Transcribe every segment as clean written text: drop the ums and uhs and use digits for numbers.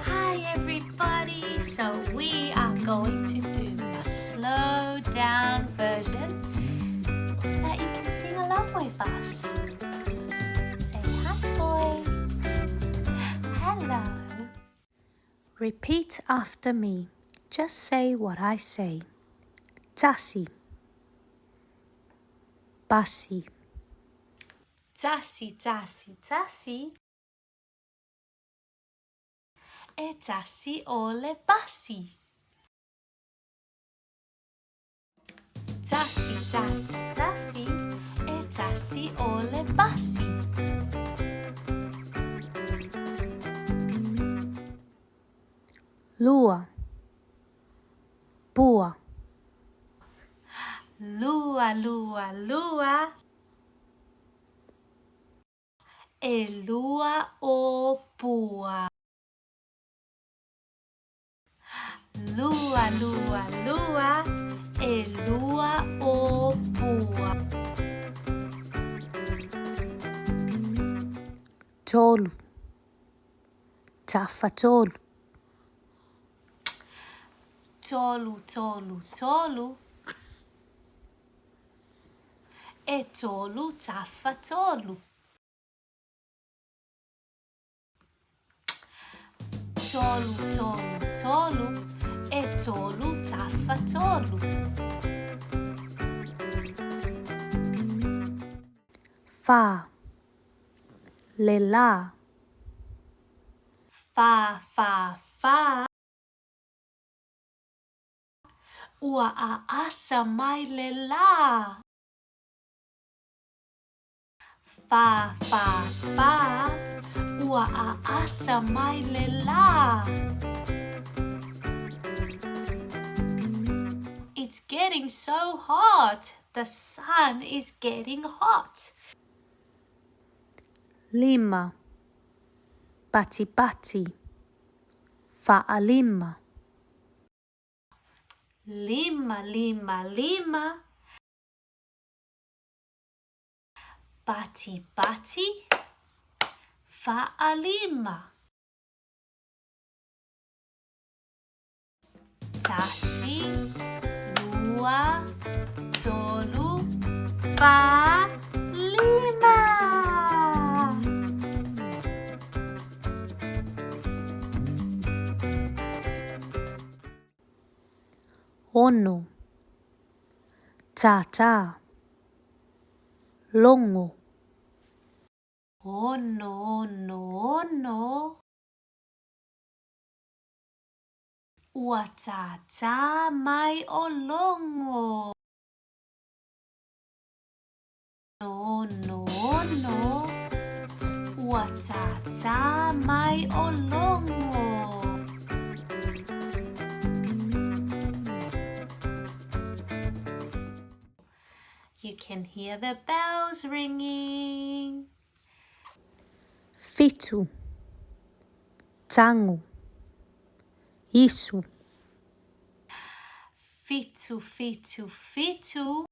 Hi everybody, so we are going to do a slow down version so that you can sing along with us. Say hi boy. Hello. Repeat after me. Just say what I say. Tassi. Bassi. Tassi, tassi, tassi. E tassi o le bassi. Tassi, tassi, tassi. E tassi o le bassi. Lua. Bua. Lua, lua, lua. E lua o bua. Lua, lua, lua. E lua o bua. Tolu. Tafa tolu. Tolu, tolu, tolu. E tolu tafa tolu. Tolu, tolu, tolu. E tolu tafa tolu. Fa. Le la. Fa, fa, fa. Ua a asa mai le la. Fa, fa, fa. Ua a asa mai le la. It's getting so hot. The sun is getting hot. Lima. Bati bati. Fa'alima. Lima, lima, lima. Bati bati. Fa'alima. Tassi. Lua. Tolu. Fa. Lima. Ono. Tata. Longo. Ono, ono, ono. Ua tata mai o longo. Ono, ono. Ua tata mai o longo. You can hear the bells ringing. Fitu. Tango. Isu. Fitu, fitu, fitu.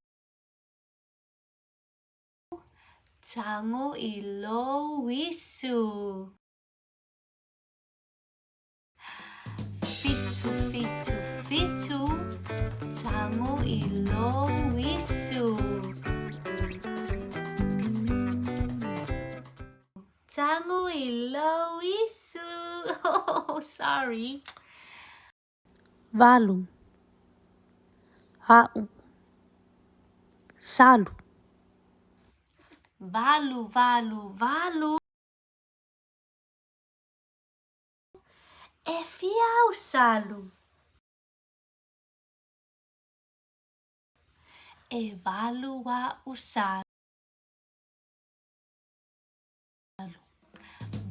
Tango ilo isu. Fitu, fitu, fitu. Tango ilo isu. Tango ilo isu. Oh, sorry. Valu. Ha'u. Salu. Valu, valu, valu. E fiau salu. E valu wa usalu.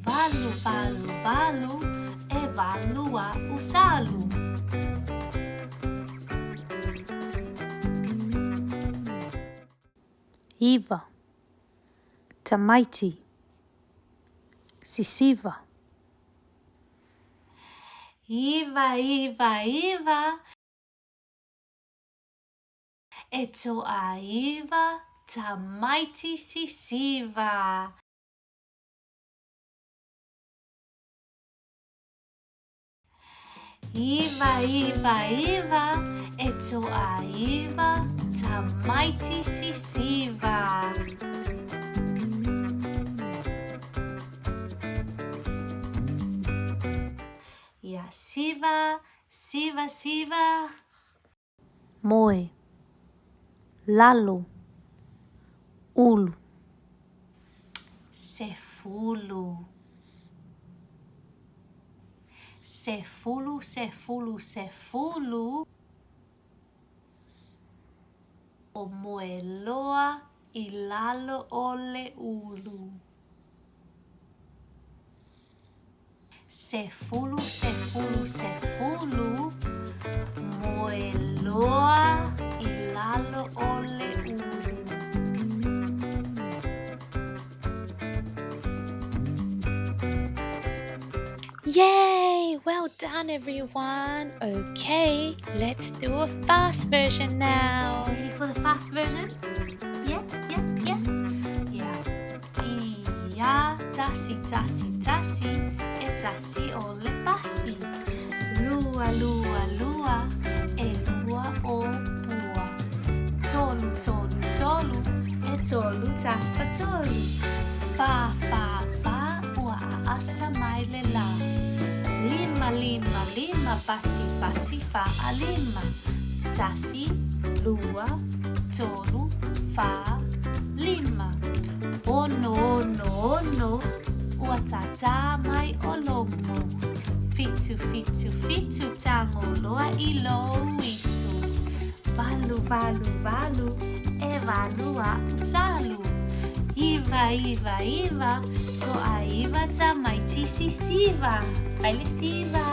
Valu, valu, valu. E valu wa usalu. Iva. Tamaiti. Sisiva. Iva, iva, iva. E toa iva. Tamaiti sisiva. Iwa, iwa, iwa, e toa iwa, tamaiti sisiwa. Ia siwa, siwa, siwa. Moe, lalo, ulu. Sefulu. Sefulu, sefulu, sefulu. O moe loa I lalo o le ulu. Sefulu, sefulu, sefulu. Moe loa I lalo o le ulu. Yay! Well done, everyone. Okay, let's do a fast version now. Ready for the fast version? Yeah. Ia tasi, tasi, tasi, e tasi o le pasi. Lua, lua, lua, e lua o pua. Tolu, tolu, tolu, e tolu tapa tolu. Fa, fa, fa, ua asa mai le la. Lima, lima, lima, bati, bati, fa a lima. Tasi, lua, tolu, fa, lima. Ono, ono, ono, ua tata mai o lomo. Fitu, fitu, fitu, tango loa I lo isu. Valu, valu, valu, e valu a salu. Iwa, iwa, iwa, toa iwa tamaiti sisiwa. Baile siwa.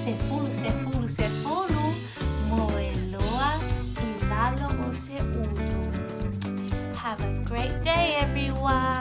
Sefulu, sefulu, sefulu, moe loa I lalo o se ulu. Have a great day, everyone.